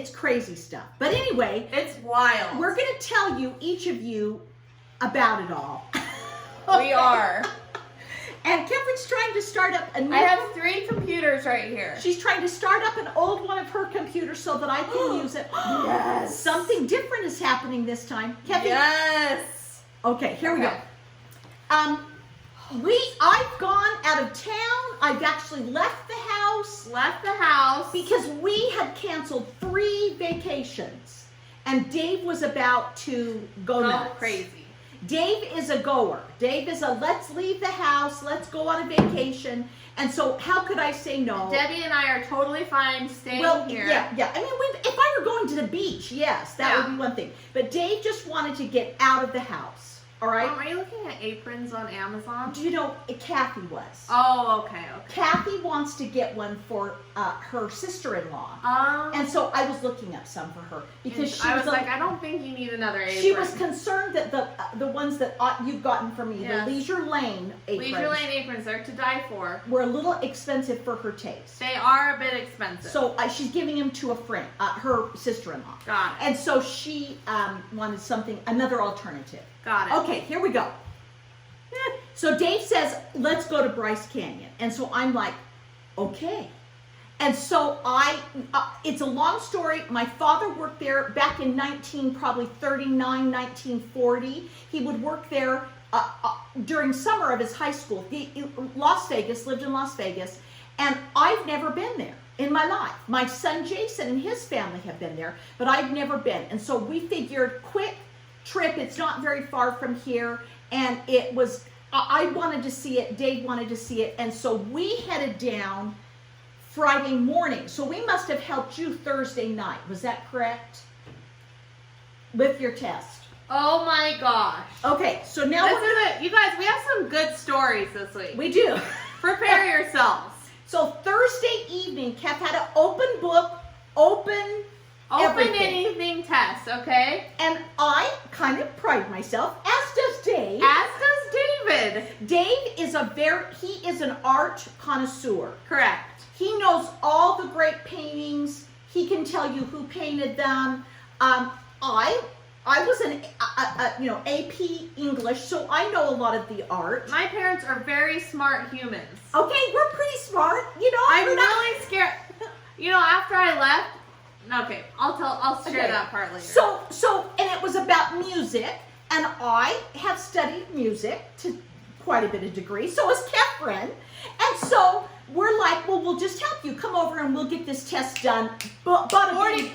it's crazy stuff. But anyway, it's wild. We're going to tell you, each of you, about it all. We are. And Catherine's trying to start up a new... I have 3 computers right here. She's trying to start up an old one of her computers so that I can use it. Yes. Something different is happening this time. Kathy? Yes. Okay, here we go. I've gone out of town. I've actually left the house. Because we had canceled 3 vacations. And Dave was about to go nuts. Crazy. Dave is a goer. Dave is a let's leave the house, let's go on a vacation. And so how could I say no? Debbie and I are totally fine staying here. Yeah. I mean, if I were going to the beach, yes, that would be one thing. But Dave just wanted to get out of the house. All right. Are you looking at aprons on Amazon? Do you know Kathy was? Oh, okay. Kathy wants to get one for her sister-in-law, and so I was looking up some for her because I was like, I don't think you need another apron. She was concerned that the ones that you've gotten from me, the Leisure Lane aprons, they're to die for, were a little expensive for her taste. They are a bit expensive. So she's giving them to a friend, her sister-in-law. Got it. And so she wanted another alternative. Got it. Okay, here we go. So Dave says, let's go to Bryce Canyon. And so I'm like, okay. And so it's a long story. My father worked there back in 1939, 1940. He would work there during summer of his high school. Lived in Las Vegas. And I've never been there in my life. My son Jason and his family have been there, but I've never been. And so we figured quick trip. It's not very far from here. And it was, I wanted to see it. Dave wanted to see it. And so we headed down Friday morning. So we must have helped you Thursday night. Was that correct? With your test. Oh my gosh. Okay, so now you guys, we have some good stories this week. We do. Prepare yourselves. So Thursday evening, Kath had an open book, open anything test, okay? And I kind of pride myself, as does Dave. As does David. Dave is he is an art connoisseur. Correct. He knows all the great paintings. He can tell you who painted them. I was an AP English, so I know a lot of the art. My parents are very smart humans. Okay, we're pretty smart. I'm really scared. After I left. Okay, I'll share that part later. So, and it was about music, and I have studied music to quite a bit of degree. So has Catherine, and so we're like, well, we'll just help you. Come over and we'll get this test done. 45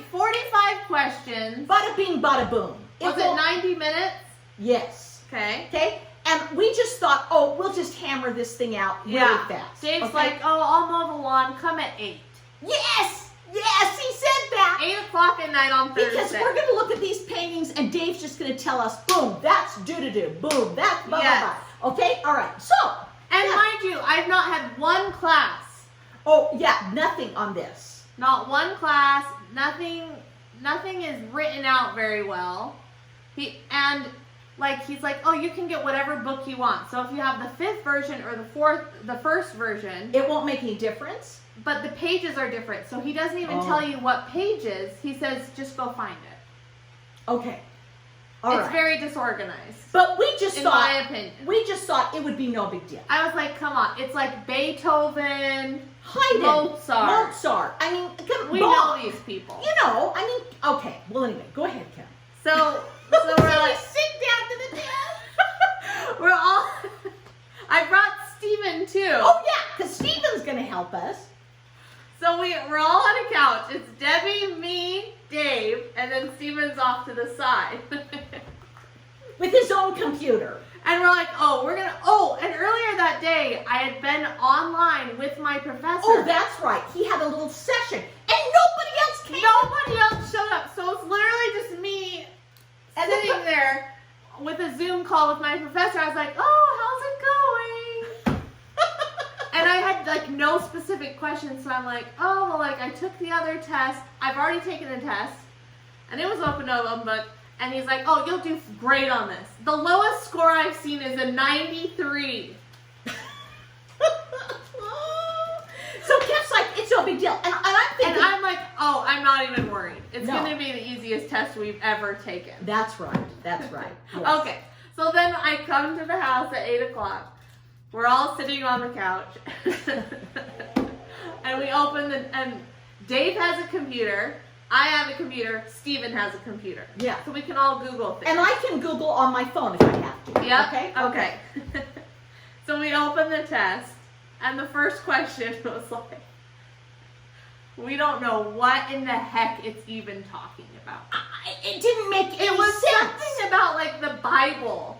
questions. Bada bing, bada boom. Was it 90 minutes? Yes. Okay. And we just thought, we'll just hammer this thing out really fast. Dave's like, I'll mow the lawn. Come at 8. Yes, he said that. 8 o'clock at night on Thursday. Because we're going to look at these paintings and Dave's just going to tell us, boom, that's do-do-do, boom, that's blah, blah, blah. Okay? All right. So. And mind you, I've not had one class. Oh, yeah, nothing on this. Not one class. Nothing is written out very well. He's like, you can get whatever book you want. So if you have the 5th version or the first version. It won't make any difference. But the pages are different. So he doesn't even tell you what pages. He says, just go find it. Okay. It's very disorganized. But we just thought, in my opinion. We just thought it would be no big deal. I was like, come on. It's like Beethoven, Haydn, Mozart. I mean, we know these people. Okay. Well, anyway, go ahead, Kim. So we're like, sit down to the desk. We're all. I brought Steven too. Oh yeah, because Steven's gonna help us. So we're all on a couch. It's Debbie, me, Dave, and then Steven's off to the side. With his own computer. And we're like, and earlier that day, I had been online with my professor. Oh, that's right. He had a little session. And nobody else came. Nobody else showed up. So it's literally just me sitting there with a Zoom call with my professor. I was like, how's it going? And I had no specific questions. So I'm like, I took the other test. I've already taken a test. And it was open book. And he's like, you'll do great on this. The lowest score I've seen is a 93. So Kev's like, it's no big deal. And I'm thinking. And I'm like, oh, I'm not even worried. It's No. going to be the easiest test we've ever taken. That's right. That's right. Yes. Okay, so then I come to the house at 8 o'clock. We're all sitting on the couch. And we open and Dave has a computer. I have a computer. Steven has a computer. Yeah. So we can all Google things. And I can Google on my phone if I have to. Yep. Okay? Okay. So we open the test, and the first question was like, we don't know what in the heck it's even talking about. It didn't make any It was sense. something about like the Bible.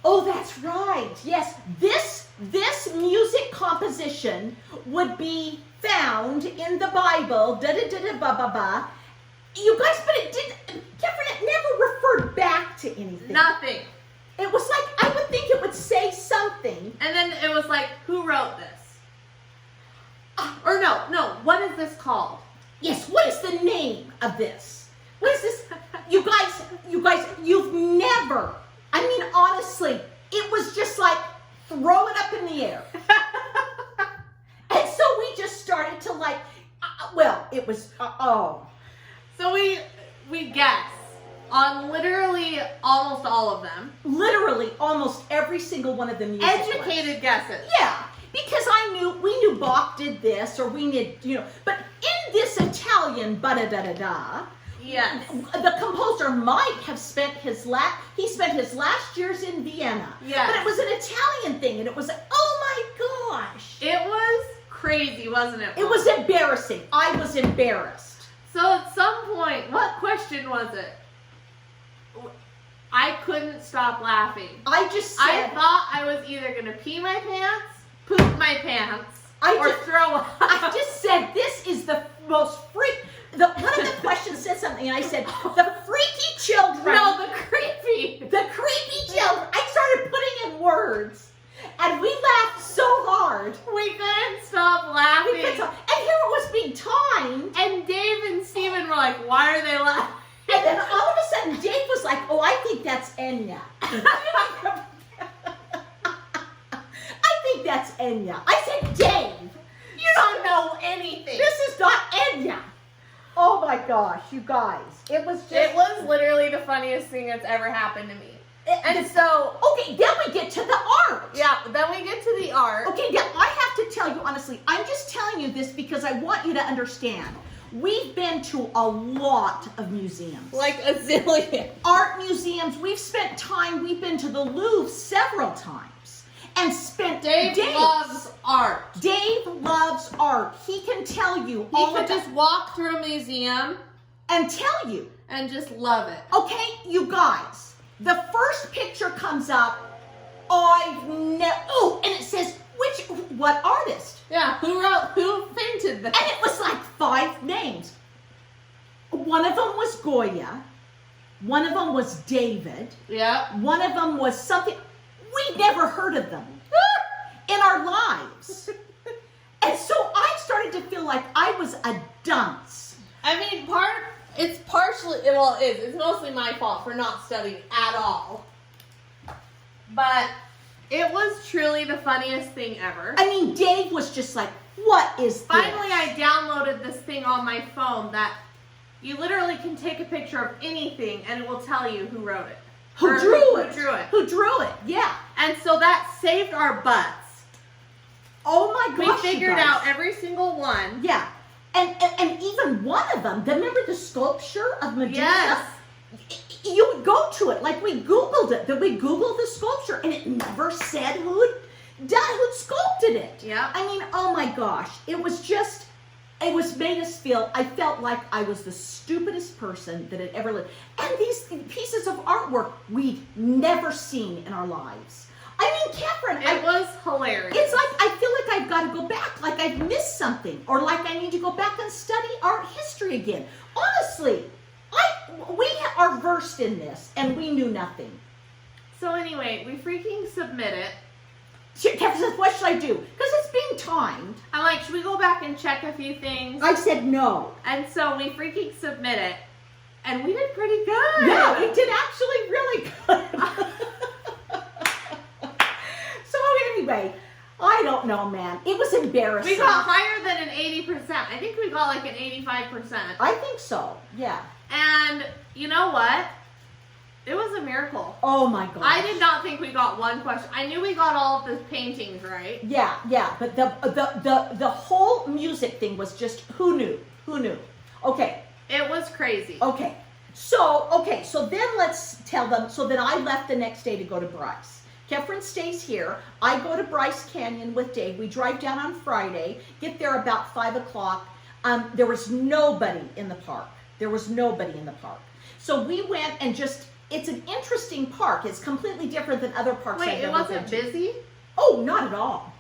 Oh, that's right. Yes, this music composition would be found in the Bible. Da da da da ba ba ba. You guys, but it didn't. Kevin, it never referred back to anything. Nothing. It was like I would think it would say something. And then it was like, who wrote this? Or no, what is this called? Yes, what is the name of this? What is this? You guys, you've never. I mean, honestly, it was just like throw it up in the air. And so we just started to like, well, it was, oh. So we guess on literally almost all of them. Literally almost every single one of the music Educated guesses. Yeah, because we knew Bach did this, or we knew, but in this Italian ba-da-da-da-da, Yes. the composer might have spent his last years in Vienna. Yes. But it was an Italian thing, and it was like, oh my gosh. It was crazy, wasn't it? It was embarrassing. I was embarrassed. So at some point, what question was it? I couldn't stop laughing. I just said, I thought I was either going to pee my pants, poop my pants, or throw up. I just said, this is the most one of the questions said something, and I said, the freaky children. No, the creepy. The creepy children. I started putting in words, and we laughed so hard. We couldn't stop laughing. And here it was being timed. And Dave and Steven were like, why are they laughing? And then all of a sudden, Dave was like, oh, I think that's Enya. I think that's Enya. I said, Dave, You don't know anything. this is not Enya. Oh my gosh, you guys. It was just. It was literally the funniest thing that's ever happened to me. And so, okay, then we get to the art. yeah, then we get to the art. Okay, now I have to tell you honestly, I'm just telling you this because I want you to understand. We've been to a lot of museums. Like a zillion. Art museums. We've been to the Louvre several times. And spent Dave loves art. Dave loves art. He can tell you He all could about just walk through a museum and tell you. and just love it. Okay, you guys. The first picture comes up. And it says what artist? Yeah, who painted that? And it was like 5 names. One of them was Goya. One of them was David. Yeah. One of them was something. We'd never heard of them in our lives. And so I started to feel like I was a dunce. I mean, it's mostly my fault for not studying at all. But it was truly the funniest thing ever. I mean, Dave was just like, what is this? Finally, I downloaded this thing on my phone that you literally can take a picture of anything and it will tell you who wrote it. Who drew it? Who drew it, yeah. And so that saved our butts. Oh my gosh, We figured out every single one. Yeah. And even one of them, remember the sculpture of Medusa? Yes. You would go to it, like we Googled it. Then we Googled the sculpture, and it never said who'd sculpted it. Yeah. I mean, oh my gosh. It made us feel, I felt like I was the stupidest person that had ever lived. And these pieces of artwork we'd never seen in our lives. I mean, Catherine, It was hilarious. it's like I feel like I've got to go back, like I've missed something, or like I need to go back and study art history again. Honestly, we are versed in this, and we knew nothing. So anyway, we freaking submit it. Catherine says, what should I do? Because it's being timed. I'm like, should we go back and check a few things? I said no. And so we freaking submit it. And we did pretty good. Yeah, we did actually really good. So anyway, I don't know, man. It was embarrassing. We got higher than an 80%. I think we got like an 85%. I think so. Yeah. And you know what? It was a miracle. Oh my gosh. I did not think we got one question. I knew we got all of the paintings right. Yeah, yeah, but the whole music thing was just who knew? Who knew? Okay. It was crazy. Okay. So then let's tell them. So then I left the next day to go to Bryce. Kefren stays here. I go to Bryce Canyon with Dave. We drive down on Friday, get there about 5 o'clock. There was nobody in the park. There was nobody in the park. So we went and just, it's an interesting park. It's completely different than other parks I've Wait, it ever wasn't been to. busy? Oh, not at all.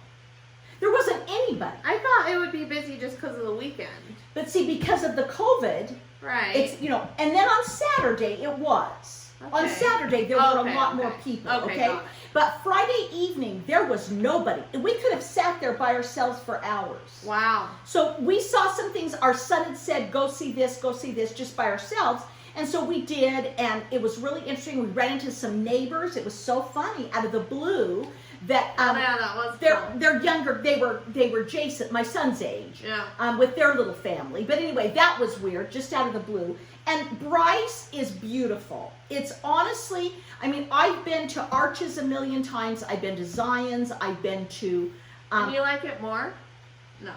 There wasn't anybody. I thought it would be busy just because of the weekend. But see, because of the COVID, Right. it's, you know, and then on Saturday it was. On Okay. Saturday there were Okay, a lot okay. more people, Okay, okay? got it. But Friday evening there was nobody. We could have sat there by ourselves for hours. Wow. So we saw some things. Our son had said, go see this, just by ourselves. And so we did, and it was really interesting. We ran into some neighbors. It was so funny, out of the blue, that Yeah, that was cool. they're younger. They were Jason, my son's age, Yeah. with their little family. But anyway, that was weird, just out of the blue. And Bryce is beautiful. It's honestly, I mean, I've been to Arches a million times. I've been to Zion's. I've been to Do you like it more? No.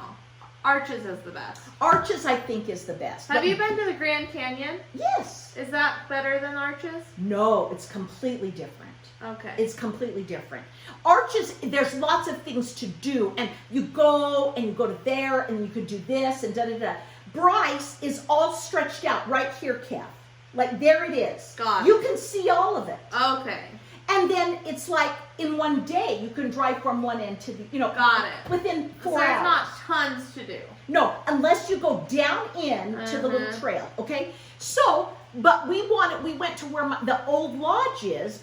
Arches is the best. Arches. I think is the best. Have But- you been to the Grand Canyon? Yes. Is that better than Arches? No, it's completely different. Okay. It's completely different. Arches, there's lots of things to do, and you go to there, and you could do this, and da-da-da. Bryce is all stretched out right here, Kev. Like, there it is. Got it. You can see all of it. Okay. And then it's like, in one day, you can drive from one end to the, Got it. within So 4 there's hours. not tons to do. No, unless you go down in to the little trail, okay? So, but we went to where the old lodge is,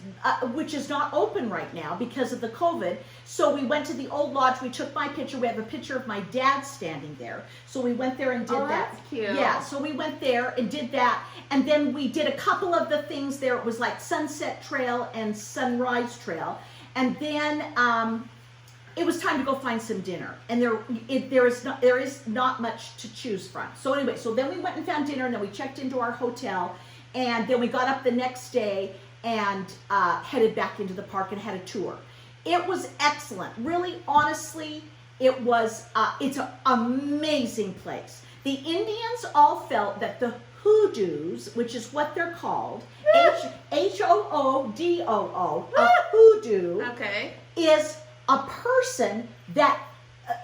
which is not open right now because of the COVID. So we went to the old lodge. We took my picture. We have a picture of my dad standing there. So we went there and did that. That's cute. Yeah, so we went there and did that. And then we did a couple of the things there. It was like Sunset Trail and Sunrise Trail. And then it was time to go find some dinner, and there is not much to choose from. So anyway, so then we went and found dinner, and then we checked into our hotel, and then we got up the next day and headed back into the park and had a tour. It was excellent, really. Honestly, it was. It's an amazing place. The Indians all felt that the hoodoos, which is what they're called, Hoodoo, a hoodoo, Okay. is a person that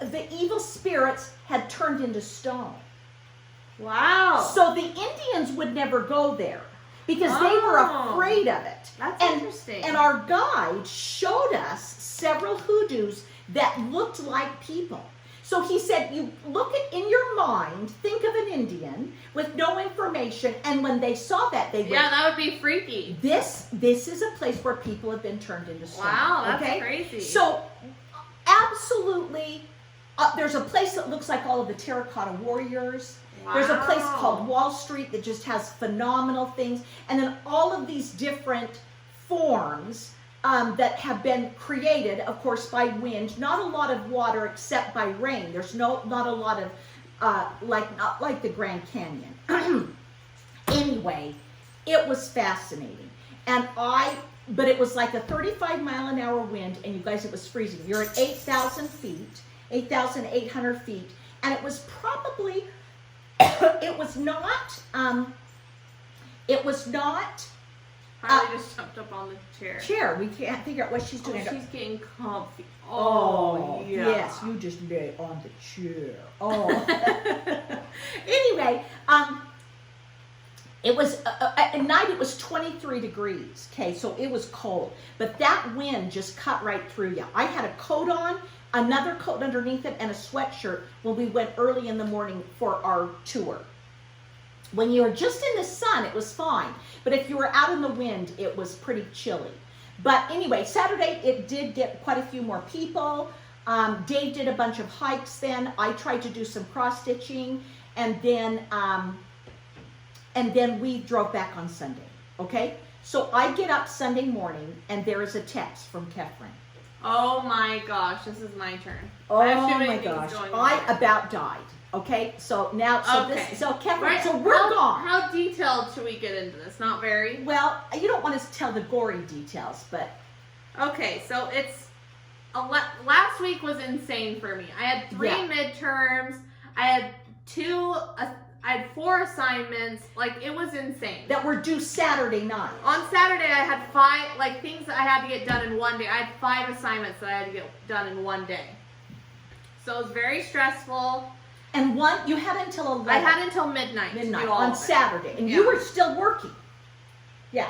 the evil spirits had turned into stone. Wow. So the Indians would never go there because they were Oh. afraid of it. That's interesting. And our guide showed us several hoodoos that looked like people. So he said, you look at in your mind, think of an Indian with no information, and when they saw that, they went, Yeah, that would be freaky. this is a place where people have been turned into stone. Wow, that's okay? crazy. So, absolutely, there's a place that looks like all of the terracotta warriors. Wow. There's a place called Wall Street that just has phenomenal things. And then all of these different forms that have been created, of course, by wind. Not a lot of water except by rain. There's not a lot of, not like the Grand Canyon. Anyway, it was fascinating. But it was like a 35-mile-an-hour wind, and you guys, it was freezing. You're at 8,000 feet, 8,800 feet, and it was probably, it was not, Harley just jumped up on the chair. we can't figure out what she's Oh, doing. she's getting comfy. Oh, yeah. yes, you just lay on the chair. Oh. Anyway, it was, at night it was 23 degrees, okay, so it was cold. But that wind just cut right through you. I had a coat on, another coat underneath it, and a sweatshirt when we went early in the morning for our tour. When you were just in the sun, it was fine. But if you were out in the wind, it was pretty chilly. But anyway, Saturday, it did get quite a few more people. Dave did a bunch of hikes then. I tried to do some cross-stitching. And then we drove back on Sunday, okay? So I get up Sunday morning, and there is a text from Kefren. Oh my gosh, this is my turn. Oh I have too many my things gosh, going I on. about died. Okay, so now, so Okay. this, so Kevin, Right, so we're gone. How detailed should we get into this? Not very. Well, you don't want us to tell the gory details, but Okay, so it's last week was insane for me. I had 3 midterms. I had 4 assignments. Like, it was insane. that were due Saturday night. On Saturday, I had 5 things that I had to get done in one day. I had 5 assignments that I had to get done in one day. So it was very stressful. And you had until 11. I had until midnight to do all on of it. Saturday, and Yeah. you were still working. Yeah.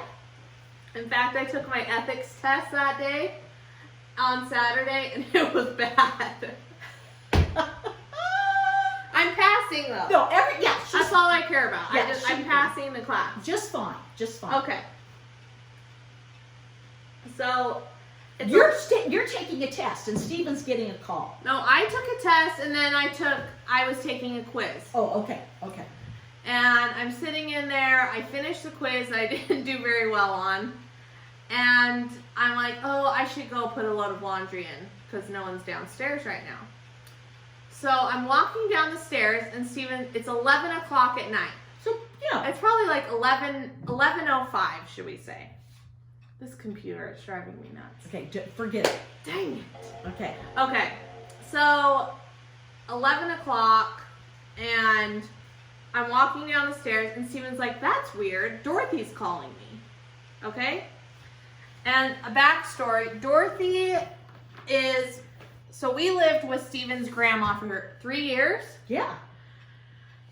In fact, I took my ethics test that day on Saturday, and it was bad. I'm passing though. No, That's all I care about. Yeah, I'm passing the class. just fine, just fine. Okay. So You're taking a test, and Steven's getting a call. no, I took a test, and then I was taking a quiz. Oh, okay, okay. And I'm sitting in there. I finished the quiz that I didn't do very well on. And I'm like, oh, I should go put a load of laundry in because no one's downstairs right now. So I'm walking down the stairs, and Steven, it's 11 o'clock at night. So, yeah. It's probably like 11:05, should we say. This computer is driving me nuts. Okay, forget it. Dang it. Okay. Okay, so 11 o'clock, and I'm walking down the stairs, and Steven's like, that's weird. Dorothy's calling me. Okay? And a backstory, Dorothy is, so we lived with Steven's grandma for 3 years Yeah.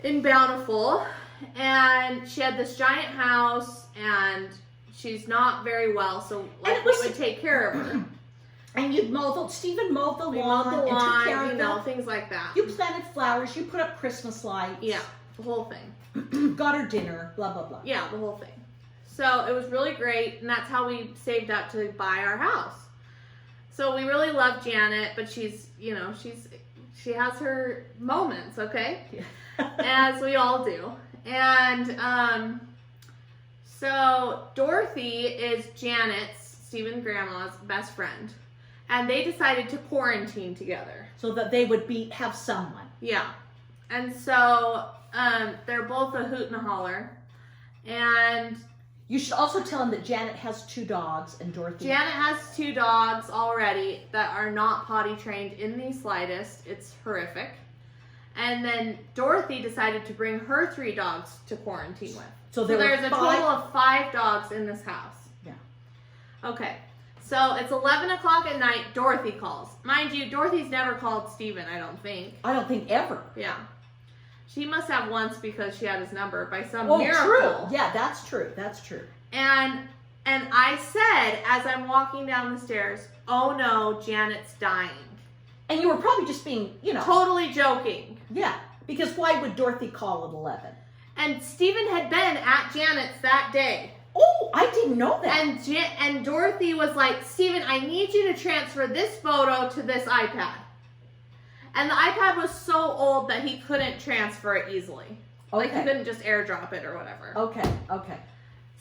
in Bountiful, and she had this giant house, and she's not very well, so like we would take care of her. And Steven mowed the We lawn, mowed the and took lawn, care of them. things like that. You planted flowers, you put up Christmas lights. Yeah, the whole thing. Got her dinner, blah, blah, blah. Yeah, the whole thing. So it was really great, and that's how we saved up to buy our house. So we really love Janet, but she's, she has her moments, okay? Yeah. As we all do. And so Dorothy is Janet's, Steven's grandma's best friend. And they decided to quarantine together. So that they would have someone. Yeah. And so they're both a hoot and a holler. And You should also tell him that Janet has 2 dogs, and Dorothy... Janet has 2 dogs already that are not potty trained in the slightest. It's horrific. And then Dorothy decided to bring her 3 dogs to quarantine with. So there's a total of 5 dogs in this house. Yeah. Okay. So it's 11 o'clock at night. Dorothy calls. Mind you, Dorothy's never called Steven, I don't think. I don't think ever. Yeah. She must have once because she had his number by some Oh, miracle. true. Yeah, that's true. That's true. And I said, as I'm walking down the stairs, oh no, Janet's dying. And you were probably just being, Totally joking. Yeah, because why would Dorothy call at 11? And Steven had been at Janet's that day. Oh, I didn't know that. And Dorothy was like, Steven, I need you to transfer this photo to this iPad. And the iPad was so old that he couldn't transfer it easily. Like, he couldn't just airdrop it or whatever. Okay.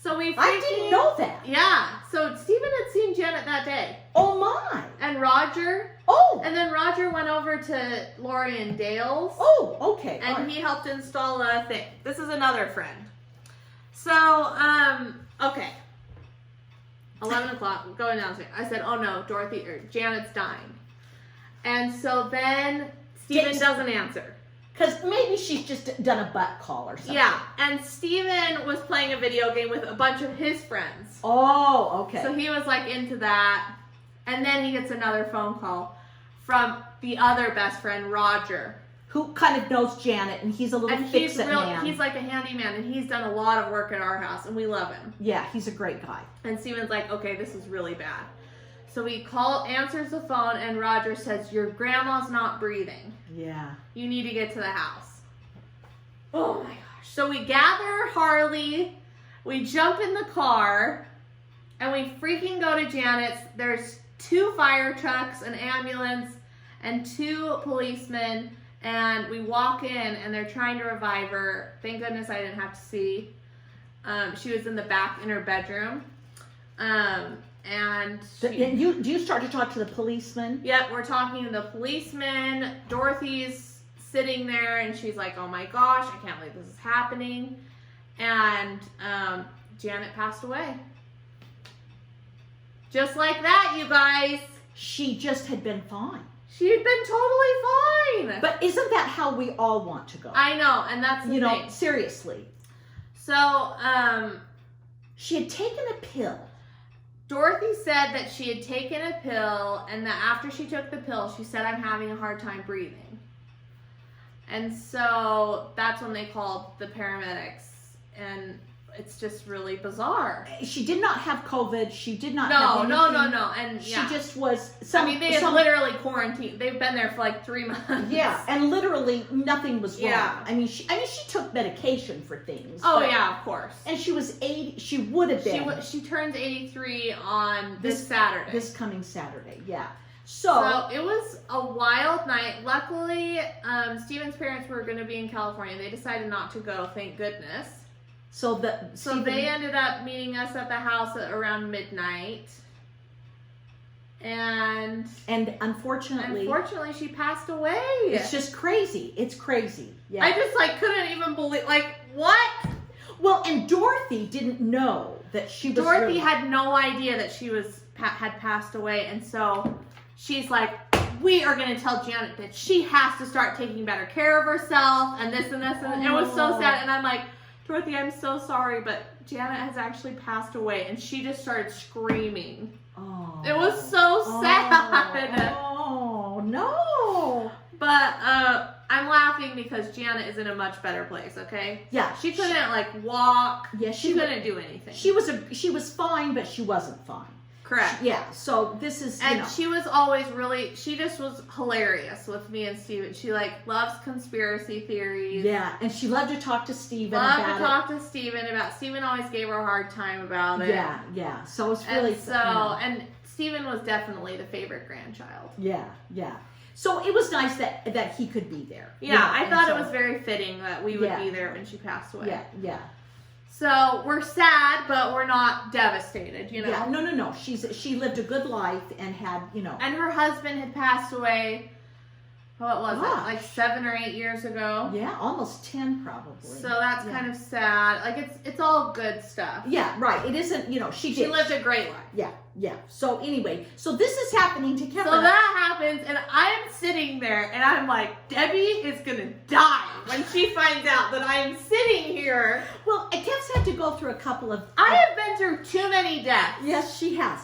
So I didn't know that. Yeah. So Steven had seen Janet that day. Oh, my. And Roger. Oh. And then Roger went over to Lori and Dale's. Oh, okay. And he helped install a thing. This is another friend. So, okay. 11 o'clock, going downstairs. I said, oh no, Janet's dying. And so then Steven doesn't answer. Because maybe she's just done a butt call or something. Yeah, and Steven was playing a video game with a bunch of his friends. Oh, okay. So he was like into that. And then he gets another phone call from the other best friend, Roger. Who kind of knows Janet, and he's a little fix-it man. He's like a handyman, and he's done a lot of work at our house, and we love him. Yeah, he's a great guy. And Steven's like, okay, this is really bad. So he answers the phone, and Roger says, your grandma's not breathing. Yeah. You need to get to the house. Oh my gosh. So we gather Harley, we jump in the car, and we freaking go to Janet's. There's 2 fire trucks, an ambulance, and 2 policemen. And we walk in, and they're trying to revive her. Thank goodness I didn't have to see. She was in the back in her bedroom. Do you start to talk to the policeman? Yep, we're talking to the policeman. Dorothy's sitting there, and she's like, oh my gosh, I can't believe this is happening. And Janet passed away. Just like that, you guys. She just had been fine. She had been totally fine. But isn't that how we all want to go? I know, and that's the you know, thing. seriously. So, she had taken a pill. Dorothy said that she had taken a pill, and that after she took the pill, she said, I'm having a hard time breathing. And so that's when they called the paramedics, and it's just really bizarre. She did not have COVID. She did not have anything. No. And yeah. She just was... they had literally quarantined. They've been there for like 3 months. Yeah, and literally nothing was wrong. Yeah. I mean, she took medication for things. Oh, yeah, of course. And she was 80. She would have been. She turns 83 on this Saturday. This coming Saturday, yeah. So it was a wild night. Luckily, Steven's parents were going to be in California. They decided not to go, thank goodness. So they ended up meeting us at the house at around midnight. And unfortunately she passed away. It's just crazy. It's crazy. Yeah. I just couldn't even believe, what? Well, and Dorothy didn't know that she was Dorothy had no idea that she had passed away, and so she's like, we are going to tell Janet that she has to start taking better care of herself, and this and this, and it was so sad. And I'm like, Dorothy, I'm so sorry, but Janet has actually passed away. And she just started screaming. Oh. It was so sad. Oh, no. But I'm laughing because Janet is in a much better place, okay? Yeah. She couldn't, walk. Yeah, she couldn't do anything. She was fine, but she wasn't fine. Correct. Yeah, so this is, and she was always she just was hilarious with me and Steven. She loves conspiracy theories. Yeah, and she loved to talk to Steven Steven always gave her a hard time about it. Yeah. So it's really and Steven was definitely the favorite grandchild. Yeah. So it was nice that he could be there. Yeah, I thought it was very fitting that we would be there when she passed away. Yeah. So we're sad, but we're not devastated, you know? Yeah, no. She lived a good life and had, And her husband had passed away, what was it, 7 or 8 years ago? Yeah, almost 10 probably. So that's kind of sad. It's all good stuff. Yeah, right. It isn't, she lived a great life. Yeah. So anyway, so this is happening to Kevin. So that happens, and I'm sitting there, and I'm like, Debbie is going to die when she finds out that I'm sitting here. Well, Kev's had to go through a couple of... I have been through too many deaths. Yes, she has.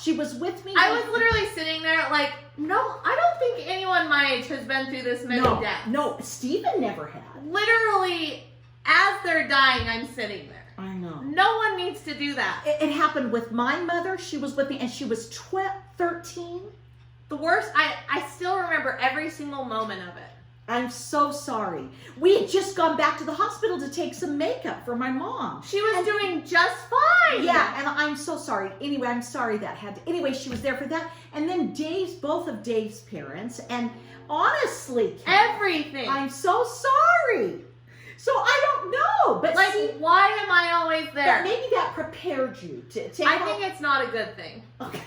She was with me. I was literally sitting there no, I don't think anyone my age has been through this many deaths. No, Steven never had. Literally, as they're dying, I'm sitting there. I know. No one needs to do that. It happened with my mother. She was with me, and she was 13. The worst, I still remember every single moment of it. I'm so sorry. We had just gone back to the hospital to take some makeup for my mom. She was doing just fine. Yeah, and I'm so sorry. Anyway, I'm sorry that had to... Anyway, she was there for that. And then both of Dave's parents, and honestly, everything. I'm so sorry. So I don't know, but why am I always there? But maybe that prepared you to I think it's not a good thing. Okay.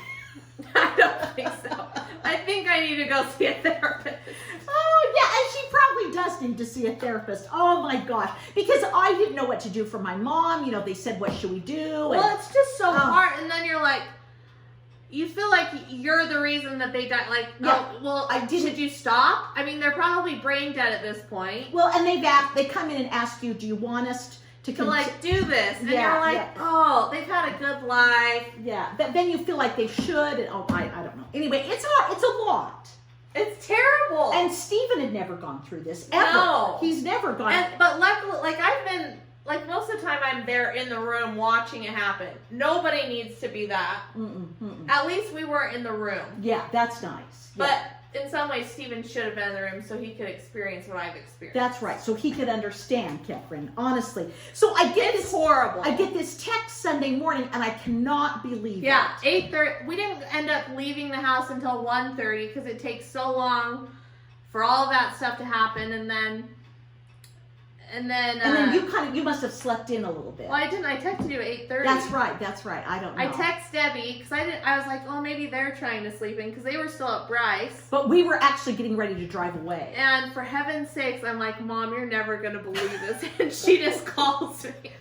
I don't think so. I think I need to go see a therapist. Oh, yeah, and she probably does need to see a therapist. Oh, my gosh. Because I didn't know what to do for my mom. They said, what should we do? Well, it's just so hard. And then you're like, you feel like you're the reason that they died. Should you stop? I mean, they're probably brain dead at this point. Well, and they come in and ask you, do you want us to do this? And you're like, oh, they've had a good life. Yeah, but then you feel like they should. And, I don't know. Anyway, it's hard. It's a lot. It's terrible. And Steven had never gone through this ever. No. He's never gone. But luckily, I've been, most of the time I'm there in the room watching it happen. Nobody needs to be that. At least we were in the room. Yeah, that's nice. But in some ways, Steven should have been in the room so he could experience what I've experienced. That's right. So he could understand, Catherine, honestly. So it's horrible. I get this text Sunday morning, and I cannot believe it. 8:30. We didn't end up leaving the house until 1:30 because it takes so long for all of that stuff to happen. And then And then you must have slept in a little bit. Well, I didn't. I texted you at 8:30. That's right. I don't know. I text Debbie because I was like, oh, maybe they're trying to sleep in because they were still at Bryce. But we were actually getting ready to drive away. And for heaven's sakes, I'm like, Mom, you're never gonna believe this. And she just calls me.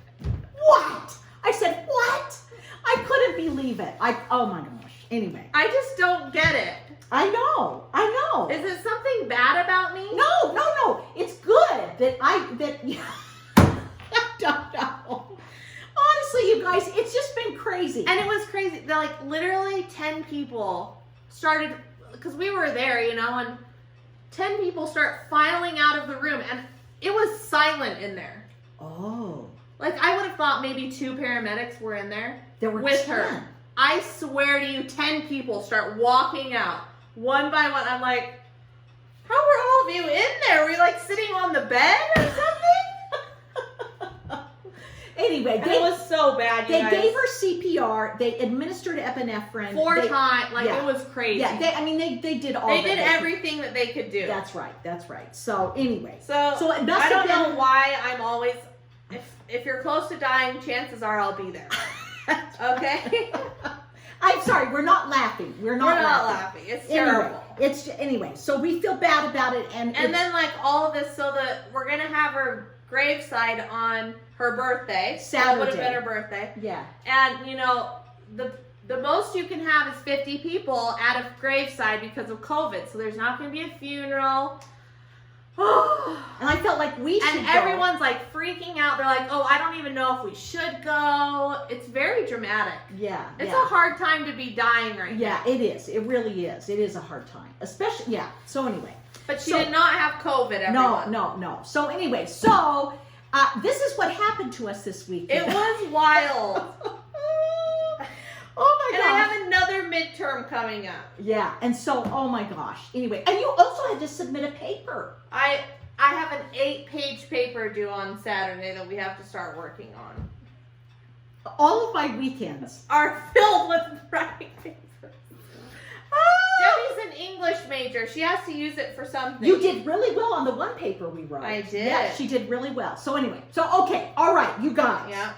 What? I said, what? I couldn't believe it. Oh my gosh. Anyway. I just don't get it. I know. Is it something bad about me? No. It's good that I don't know. Honestly, you guys, it's just been crazy. And it was crazy. Like literally 10 people started, because we were there, you know, and 10 people start filing out of the room, and it was silent in there. Oh. Like I would have thought maybe 2 paramedics were in there. There were with 10. her. I swear to you, 10 people start walking out one by one. I'm like, how were all of you in there? Were you like sitting on the bed or something? Anyway, it was so bad. They gave her CPR. They administered epinephrine 4 times. Like it was crazy. Yeah, they did all. They did everything that they could do. That's right. So anyway, so it must I have don't know been... why I'm always. If you're close to dying, chances are I'll be there. Okay. I'm sorry, we're not laughing. We're not laughing. It's terrible. Anyway, so we feel bad about it, and then like all of this, so that we're gonna have her graveside on her birthday. Saturday. That would have been her birthday. Yeah. And you know, the most you can have is 50 people at a graveside because of COVID. So there's not gonna be a funeral. And I felt like we should And go. everyone's like freaking out. They're like, oh, I don't even know if we should go. It's very dramatic. Yeah. It's a hard time to be dying right now. Yeah, it is. It really is. It is a hard time. Especially, So anyway. But she did not have COVID, everyone. No. So anyway, this is what happened to us this week. It was wild. Oh my gosh. And I have another midterm coming up. Yeah, and so, oh my gosh. Anyway, and you also had to submit a paper. I have an 8-page paper due on Saturday that we have to start working on. All of my weekends are filled with writing papers. Debbie's an English major. She has to use it for something. You did really well on the one paper we wrote. I did. Yeah, she did really well. So anyway, okay, all right, you guys. Yeah.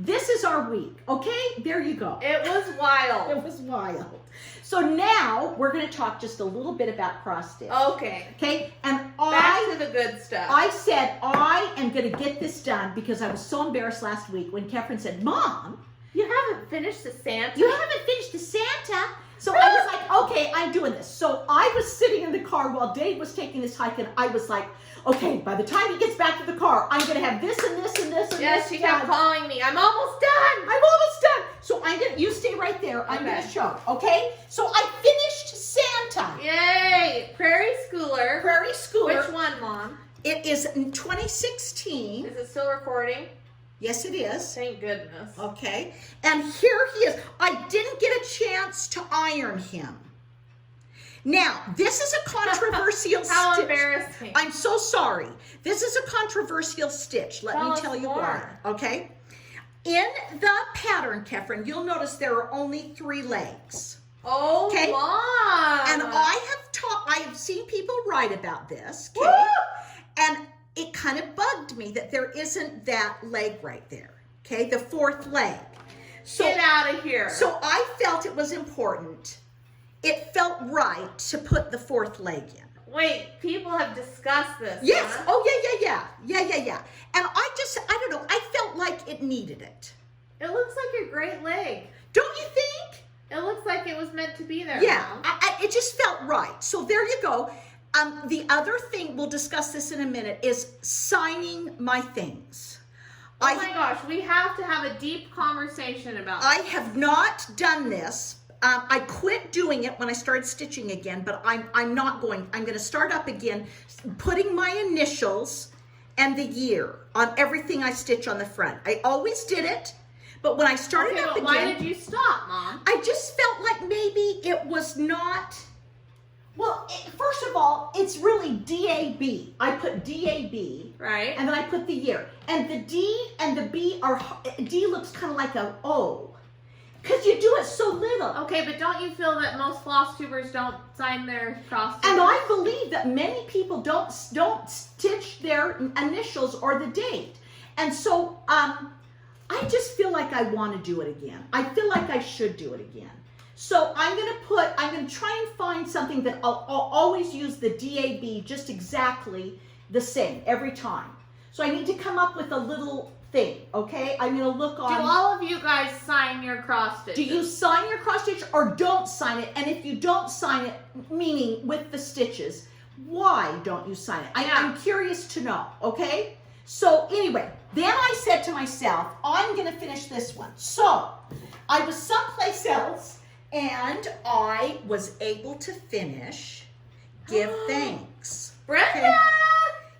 This is our week, okay? There you go. It was wild. It was wild. So now we're going to talk just a little bit about cross stitch. Okay. Okay? And back to the good stuff. I said I am going to get this done because I was so embarrassed last week when Catherine said, Mom, you haven't finished the Santa? You haven't finished the Santa? So I was like, okay, I'm doing this. So I was sitting in the car while Dave was taking this hike, and I was like, okay, by the time he gets back to the car, I'm going to have this and this and this and this. Yes, she kept calling me. I'm almost done. I'm almost done. So you stay right there. I'm going to show, okay? So I finished Santa. Yay. Prairie Schooler. Prairie Schooler. Which one, Mom? It is in 2016. Is it still recording? Yes, it is. Thank goodness. Okay. And here he is. I didn't get a chance to iron him. Now, this is a controversial stitch. How embarrassing. I'm so sorry. This is a controversial stitch. Let me tell you why. Okay? In the pattern, Catherine, you'll notice there are only 3 legs. Oh, okay? Mom. And I have seen people write about this. Okay? Woo! And it kind of bugged me that there isn't that leg right there. Okay? The 4th leg. So, get out of here. So I felt it was important. It felt right to put the 4th leg in. Wait, people have discussed this. Yes. Huh? Oh, yeah. And I don't know, I felt like it needed it. It looks like a great leg. Don't you think? It looks like it was meant to be there. Yeah, it just felt right. So there you go. The other thing, we'll discuss this in a minute, is signing my things. Oh my gosh, we have to have a deep conversation about this. I have not done this. I quit doing it when I started stitching again, but I'm not going. I'm going to start up again, putting my initials and the year on everything I stitch on the front. I always did it, but when I started up again, why did you stop, Mom? I just felt like maybe it was not. Well, first of all, it's really DAB. I put DAB, right, and then I put the year, and the D and the B D looks kind of like an O. Because you do it so little. Okay, but don't you feel that most floss tubers don't sign their cross stitches? And I believe that many people don't stitch their initials or the date. And so I just feel like I want to do it again. I feel like I should do it again. So I'm going to try and find something that I'll always use the DAB just exactly the same every time. So I need to come up with a little thing, okay? I'm going to look on. Do all of you guys sign your cross stitches? Do you sign your cross stitch or don't sign it? And if you don't sign it, meaning with the stitches, why don't you sign it? I'm curious to know, okay? So anyway, then I said to myself, I'm going to finish this one. So I was someplace else and I was able to finish Give Thanks. Brenda! Okay?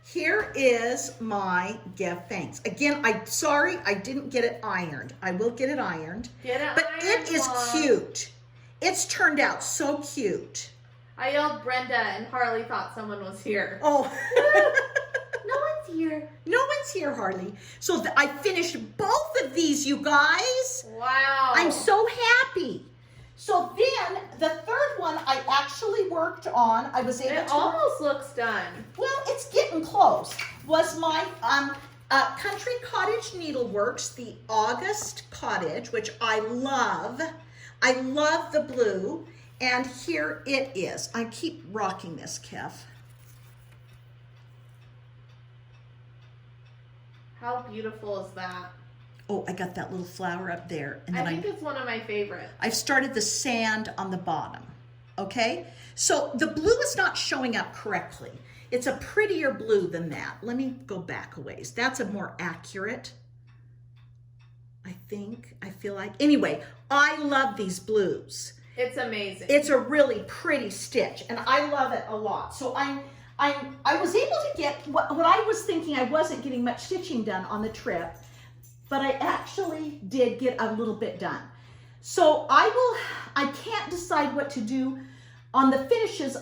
Here is my Give Thanks. Again, I'm sorry I didn't get it ironed. I will get it ironed. Get it but ironed, it is Mom. cute. It's turned out so cute. I yelled Brenda and Harley thought someone was here. Oh. No one's here. No one's here, Harley. So I finished both of these, you guys. Wow. I'm so happy. So then the third one I actually worked on. I was able It to. almost looks done. Well, it's getting close. Was my Country Cottage Needleworks, the August Cottage, which I love. I love the blue. And here it is. I keep rocking this, Kev. How beautiful is that? Oh, I got that little flower up there. And I then think it's one of my favorites. I've started the sand on the bottom, okay? So the blue is not showing up correctly. It's a prettier blue than that. Let me go back a ways. That's a more accurate, I think, I feel like. Anyway, I love these blues. It's amazing. It's a really pretty stitch, and I love it a lot. So I was able to get, what I was thinking, I wasn't getting much stitching done on the trip, but I actually did get a little bit done. So I can't decide what to do on the finishes.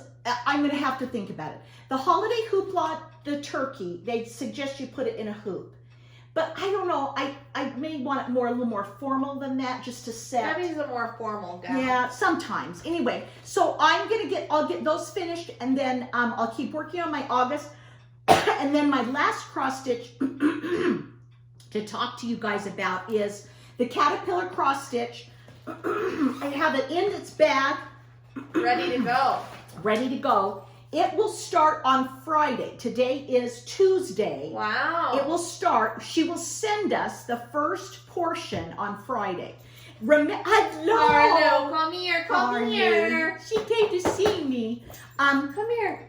I'm gonna have to think about it. The holiday hoopla, the turkey, they suggest you put it in a hoop. But I don't know, I may want it a little more formal than that, just to set. Debbie's a more formal gal. Yeah, sometimes. Anyway, so I'll get those finished, and then I'll keep working on my August. And then my last cross stitch to talk to you guys about is the caterpillar cross stitch. I have it in its bag. Ready to go. Ready to go. It will start on Friday. Today is Tuesday. Wow. It will start. She will send us the first portion on Friday. Hello. Hello. Come here. Come here. She came to see me. Come here.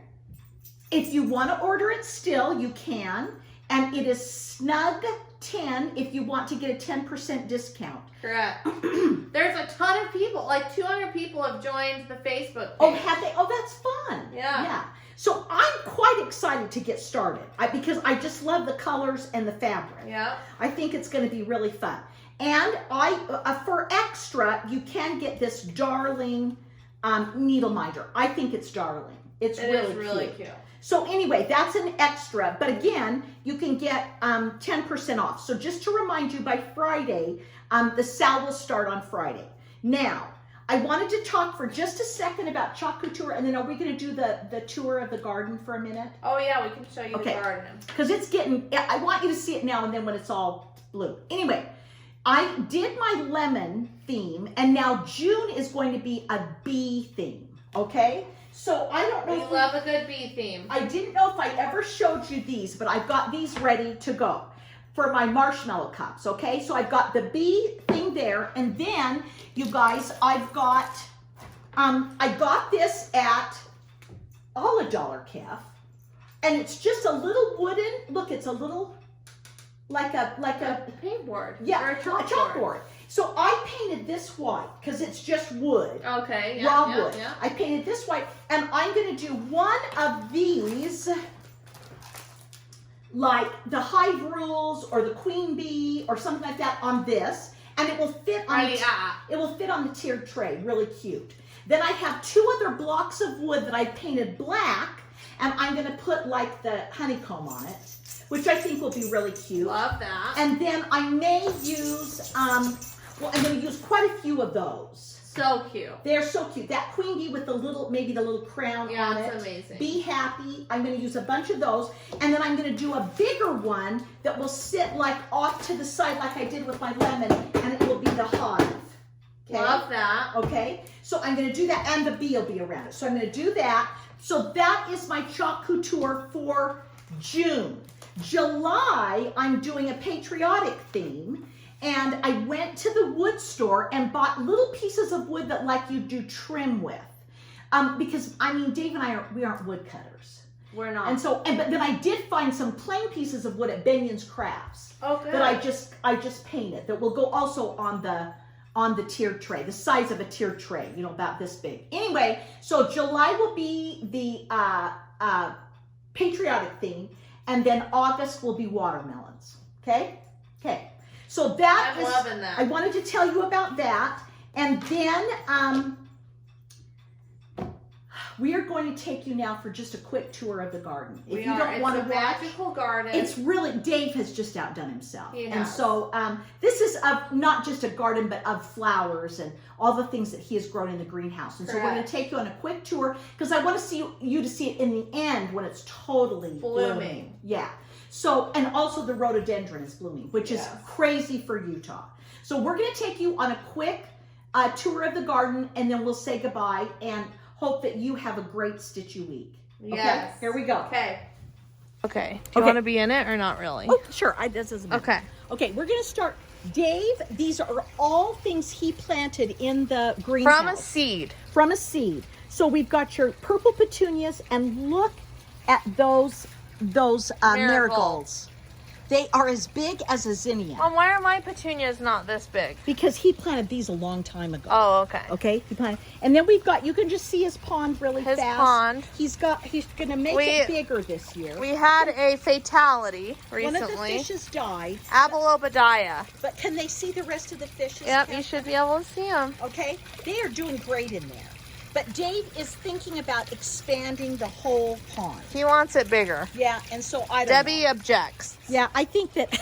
If you want to order it still, you can. And it is Snug 10 if you want to get a 10% discount. Correct. There's a ton of people, like 200 people have joined the Facebook page. Oh, have they? Oh, that's fun. Yeah. Yeah. So I'm quite excited to get started because I just love the colors and the fabric. Yeah. I think it's going to be really fun. And for extra, you can get this darling needle minder. I think it's darling. It's really cute. So anyway, that's an extra. But again, you can get 10% off. So just to remind you, by Friday, the sale will start on Friday. Now, I wanted to talk for just a second about Chalk Couture, and then are we going to do the tour of the garden for a minute? Oh yeah, we can show you the garden. Because it's getting, I want you to see it now and then when it's all blue. Anyway, I did my lemon theme, and now June is going to be a bee theme, okay? So I don't know. We love a good bee theme. I didn't know if I ever showed you these, but I've got these ready to go for my marshmallow cups, okay? So I've got the bee thing there, and then, you guys, I've got, I got this at all $1, Kev, and it's just a little wooden, look, it's a little, like a paintboard. Yeah, or a chalkboard. So I painted this white because it's just wood. Okay, raw wood. Yeah. I painted this white, and I'm going to do one of these, like the Hive Rules or the Queen Bee or something like that on this, and it will fit on the tiered tray. Really cute. Then I have 2 other blocks of wood that I painted black, and I'm going to put like the honeycomb on it, which I think will be really cute. Love that. And then I may use, Well, I'm going to use quite a few of those. So cute. They're so cute. That queen bee with the little, maybe the little crown on it. Yeah, it's amazing. Be happy. I'm going to use a bunch of those. And then I'm going to do a bigger one that will sit like off to the side like I did with my lemon. And it will be the hive. Okay? Love that. Okay. So I'm going to do that. And the bee will be around it. So I'm going to do that. So that is my chalk couture for June. July, I'm doing a patriotic theme. And I went to the wood store and bought little pieces of wood that like you do trim with. Because, I mean, Dave and I, we aren't woodcutters. We're not. And so, but then I did find some plain pieces of wood at Benion's Crafts. Oh, good. That I just painted that will go also on the tiered tray, the size of a tiered tray, you know, about this big. Anyway, so July will be the patriotic theme, and then August will be watermelons. Okay? Okay. So that I'm loving that. I wanted to tell you about that. And then we are going to take you now for just a quick tour of the garden. If you don't want to watch, magical garden. it's really, Dave has just outdone himself. He And has. so this is not just a garden, but of flowers and all the things that he has grown in the greenhouse. And so we're going to take you on a quick tour because I want to you to see it in the end when it's totally blooming. Yeah. So, and also the rhododendron is blooming, which is crazy for Utah. So we're going to take you on a quick tour of the garden, and then we'll say goodbye and hope that you have a great Stitchy week. Yes. Okay, here we go. Okay. Okay. Do you want to be in it or not really? Oh, sure. This doesn't matter. Okay. Okay, we're going to start. Dave, these are all things he planted in the greenhouse. From a seed. From a seed. So we've got your purple petunias, and look at those marigolds. They are as big as a zinnia. Why are my petunias not this big? Because he planted these a long time ago. Oh, okay. Okay, he planted. And then we've got, you can just see his pond really His fast. pond. He's going to make it bigger this year. We had a fatality recently. One of the fishes died. Abolobadiah. But can they see the rest of the fishes? Yep, you should be able to see them. Okay, they are doing great in there. But Dave is thinking about expanding the whole pond. He wants it bigger. Yeah, and so I don't Debbie know. objects. Yeah, I think that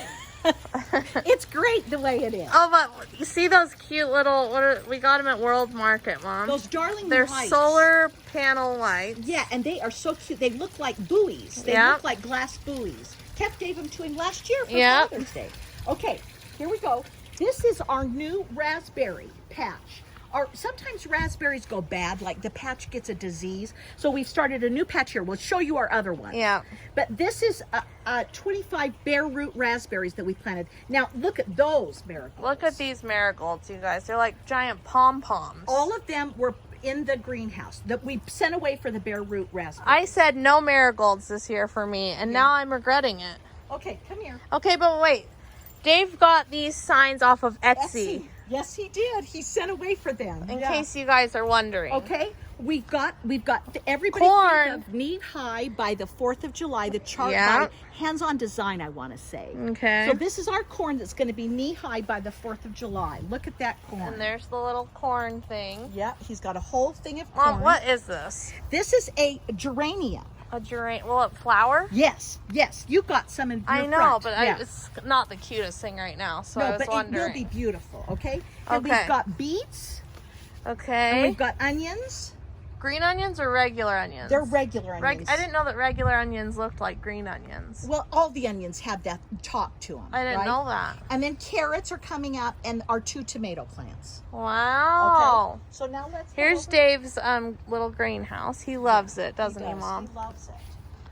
it's great the way it is. Oh, but you see those cute little, we got them at World Market, Mom. Those darling They're lights. solar panel lights. Yeah, and they are so cute. They look like buoys. They look like glass buoys. Kev gave them to him last year for Father's Day. Okay, here we go. This is our new raspberry patch. Sometimes raspberries go bad, like the patch gets a disease. So we've started a new patch here. We'll show you our other one. Yeah. But this is 25 bare root raspberries that we planted. Now look at those marigolds. Look at these marigolds, you guys. They're like giant pom-poms. All of them were in the greenhouse that we sent away for the bare root raspberries. I said no marigolds this year for me, and now I'm regretting it. Okay, come here. Okay, but wait. Dave got these signs off of Etsy. Yes, he did. He sent away for them. In case you guys are wondering. Okay, we've got everybody Corn. think of knee high by the 4th of July. The chart by hands-on design, I want to say. Okay. So this is our corn that's going to be knee high by the 4th of July. Look at that corn. And there's the little corn thing. Yeah, he's got a whole thing of corn. Mom, what is this? This is a geranium. A geranium. Will it flower? Yes, you got some in your I know, front. but it's not the cutest thing right now, so I was but wondering. it will be beautiful, okay? And we've got beets. Okay. And we've got onions. Green onions or regular onions? They're regular onions. I didn't know that regular onions looked like green onions. Well, all the onions have that top to them. I didn't know that. And then carrots are coming up, and our 2 tomato plants. Wow. Okay. So now let's. Here's Dave's little greenhouse. He loves it, doesn't he, Mom? He loves it.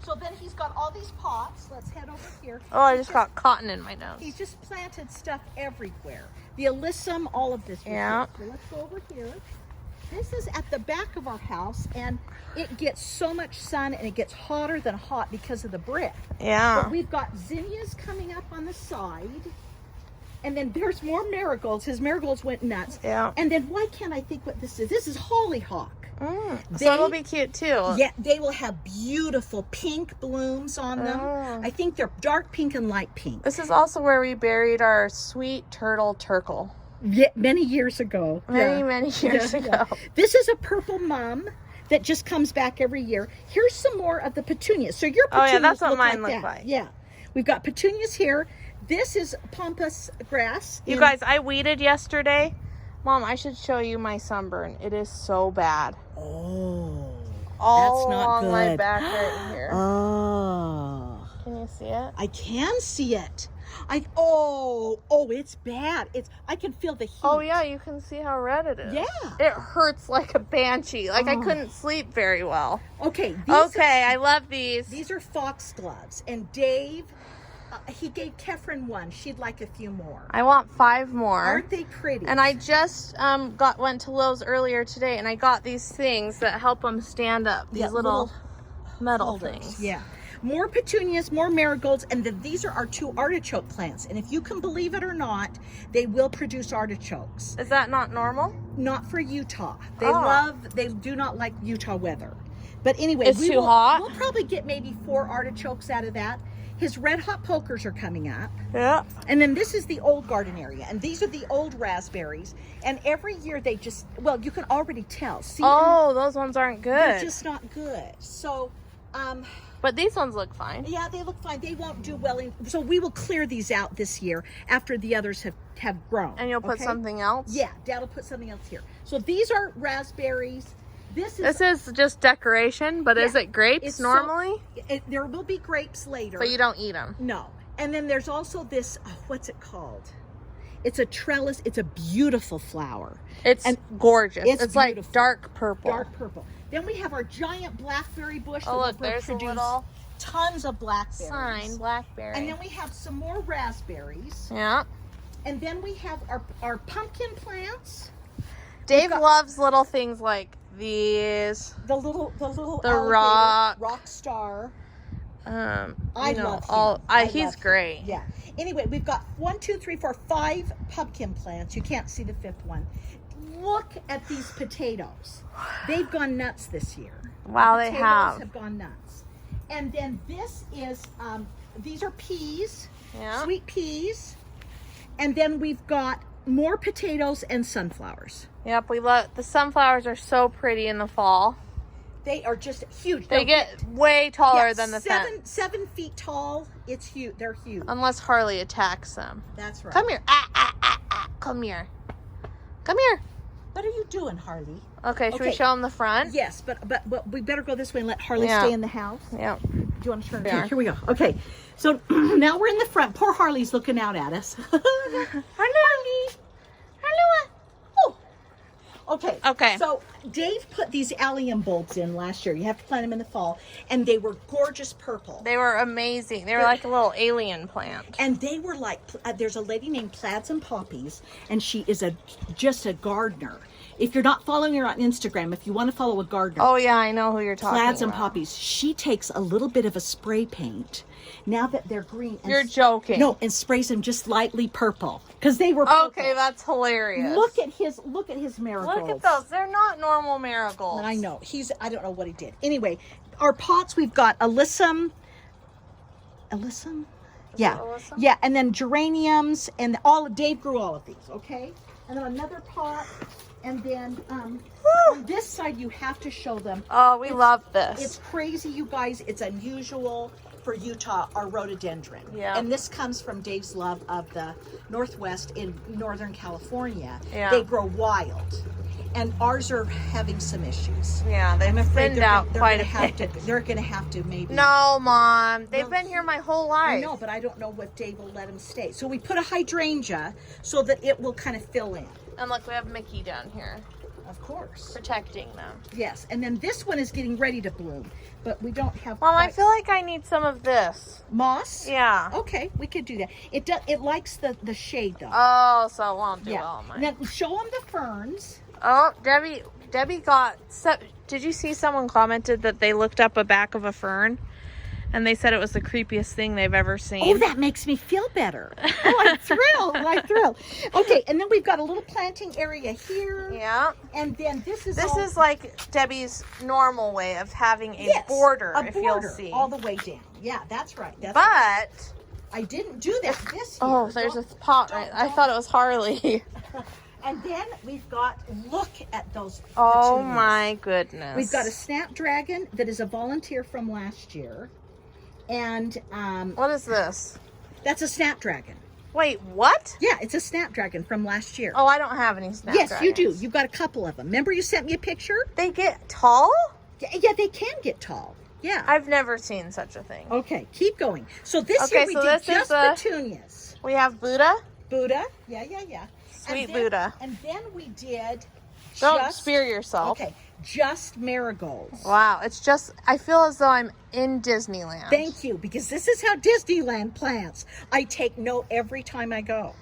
So then he's got all these pots. Let's head over here. Oh, I just got cotton in my nose. He's just planted stuff everywhere. The alyssum, all of this. Yeah. So let's go over here. This is at the back of our house, and it gets so much sun, and it gets hotter than hot because of the brick. Yeah. But we've got zinnias coming up on the side, and then there's more marigolds. His marigolds went nuts. Yeah. And then why can't I think what this is? This is hollyhock. So it'll be cute too. Yeah, they will have beautiful pink blooms on them. I think they're dark pink and light pink. This is also where we buried our sweet turtle Turkle. Yeah, many years ago. Many years ago. This is a purple mum that just comes back every year. Here's some more of the petunias. So your petunias that's what look mine like look that. like. Yeah. We've got petunias here. This is pampas grass. You guys, I weeded yesterday. Mom, I should show you my sunburn. It is so bad. Oh, All that's not along good. my back right here. Oh, Can you see it? I can see it. It's bad. I can feel the heat. Oh yeah, you can see how red it is. Yeah. It hurts like a banshee. Like I couldn't sleep very well. Okay. I love these. These are foxgloves, and Dave, he gave Kefren one. She'd like a few more. I want 5 more. Aren't they pretty? And I just went to Lowe's earlier today, and I got these things that help them stand up. These little metal holders. things. Yeah. More petunias, more marigolds, and then these are our 2 artichoke plants. And if you can believe it or not, they will produce artichokes. Is that not normal? Not for Utah. Oh. They do not like Utah weather. But anyway, It's too hot? We'll probably get maybe 4 artichokes out of that. His red hot pokers are coming up. Yeah. And then this is the old garden area. And these are the old raspberries. And every year they just, you can already tell. See, Those ones aren't good. they're just not good. So, but these ones look fine. yeah, they look fine. They won't do well. So we will clear these out this year after the others have grown. And you'll put something else? Yeah, Dad will put something else here. So these are raspberries. This is just decoration, but is it grapes normally? There will be grapes later. But you don't eat them. No. And then there's also this, what's it called? It's a trellis. It's a beautiful flower. It's gorgeous. It's like beautiful. dark purple. Dark purple. Then we have our giant blackberry bush. Oh, that look, will there's a produce little tons of blackberries. sign, blackberry. And then we have some more raspberries. Yeah. And then we have our pumpkin plants. Dave loves little things like these. The little rock star. I love him. He's great. Yeah. Anyway, we've got 1, 2, 3, 4, 5 pumpkin plants. You can't see the 5th one. Look at these potatoes. They've gone nuts this year. Wow, The they potatoes have. have gone nuts. And then this is these are peas. Yeah. Sweet peas. And then we've got more potatoes and sunflowers. Yep, we love the sunflowers. Are so pretty in the fall. They are just huge. They get way taller than the fence. 7 feet tall. It's huge. They're huge. Unless Harley attacks them. That's right. Come here. Come here. Come here. What are you doing, Harley? Okay, should we show them the front? Yes, but we better go this way and let Harley Yeah. stay in the house. Yeah. Do you want to turn it? Yeah. Here we go. Okay, so now we're in the front. Poor Harley's looking out at us. Harley. Hello. Oh. Okay. So Dave put these allium bulbs in last year. You have to plant them in the fall, and they were gorgeous purple. They were amazing. They were like a little alien plant. And they were like, there's a lady named Plaids and Poppies, and she is just a gardener. If you're not following her on Instagram, if you want to follow a gardener, Oh yeah, I know who you're talking Plaids about. and Poppies, she takes a little bit of a spray paint, now that they're green. And You're joking. No, and sprays them just lightly purple, because they were purple. Okay, that's hilarious. Look at his marigolds. Look at those. They're not normal marigolds. I know. I don't know what he did. Anyway, our pots, we've got alyssum. Yeah. Alyssum? Yeah, and then geraniums, and Dave grew all of these, okay? And then another pot, and then on this side you have to show them. Oh, we love this. It's crazy, you guys. It's unusual for Utah, our rhododendron. Yeah. And this comes from Dave's love of the Northwest in Northern California. Yeah. They grow wild. And ours are having some issues. Yeah, they've thinned out quite a bit. They're going to have to maybe. No, Mom. They've been here my whole life. I know, but I don't know what Dave will let them stay. So we put a hydrangea so that it will kind of fill in. And look, we have Mickey down here. Of course. Protecting them. Yes, and then this one is getting ready to bloom, but we don't have. Mom, I feel like I need some of this. Moss. Yeah. Okay, we could do that. It likes the shade though. Oh, so it won't do well on mine. Now show them the ferns. Oh, Debbie got. Did you see someone commented that they looked up a back of a fern, and they said it was the creepiest thing they've ever seen? Oh, that makes me feel better. Oh, I'm thrilled. I'm thrilled. Okay, and then we've got a little planting area here. Yeah. And then this is like Debbie's normal way of having a border, if you'll see. all the way down. Yeah, that's right. But I didn't do that this year. oh, there's a pot right. I thought it was Harley. And then we've got, look at those Oh petunias. my goodness. We've got a snapdragon that is a volunteer from last year. And what is this? That's a snapdragon. Wait, what? Yeah, it's a snapdragon from last year. Oh, I don't have any snapdragons. Yes, you do. You've got a couple of them. Remember you sent me a picture? They get tall? Yeah, they can get tall. Yeah. I've never seen such a thing. Okay, keep going. So this year we did just petunias. We have Buddha. Buddha. Yeah. Sweet Buddha. And then we did Don't spear yourself. Okay, just marigolds. Wow, it's just, I feel as though I'm in Disneyland. Thank you, because this is how Disneyland plants. I take note every time I go.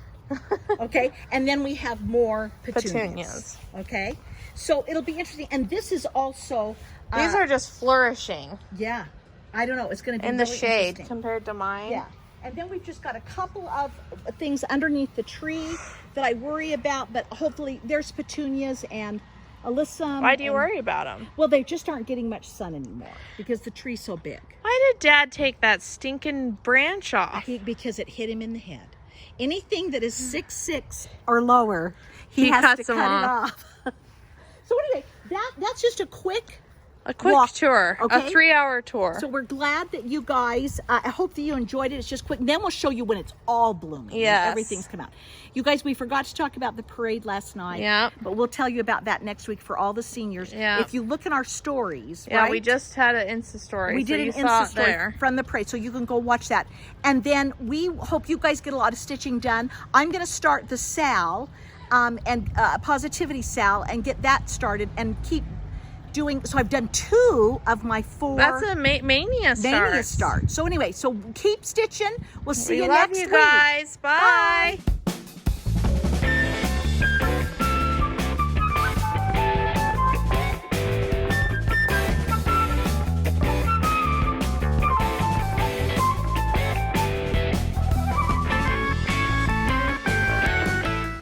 Okay, and then we have more petunias. Okay, so it'll be interesting. And this is also... These are just flourishing. Yeah, I don't know. It's going to be in the really shade compared to mine. Yeah, and then we've just got a couple of things underneath the tree that I worry about, but hopefully there's petunias and alyssum. Why do you worry about them? Well, they just aren't getting much sun anymore because the tree's so big. Why did Dad take that stinking branch off? Because it hit him in the head. Anything that is 6'6" or lower, he has to cut it off. So anyway, that's just a quick tour, okay? A 3-hour tour. So we're glad that you guys, I hope that you enjoyed it. It's just quick. Then we'll show you when it's all blooming. Yes. Everything's come out. You guys, we forgot to talk about the parade last night. Yeah. But we'll tell you about that next week for all the seniors. Yeah. If you look in our stories, yeah, right? we just had an Insta story. We did an Insta story from the parade, so you can go watch that. And then we hope you guys get a lot of stitching done. I'm going to start the SAL and Positivity SAL and get that started and keep doing. So I've done 2 of my 4. That's a mania start. So anyway, so keep stitching. We'll see you love next you week. guys. Bye. Bye.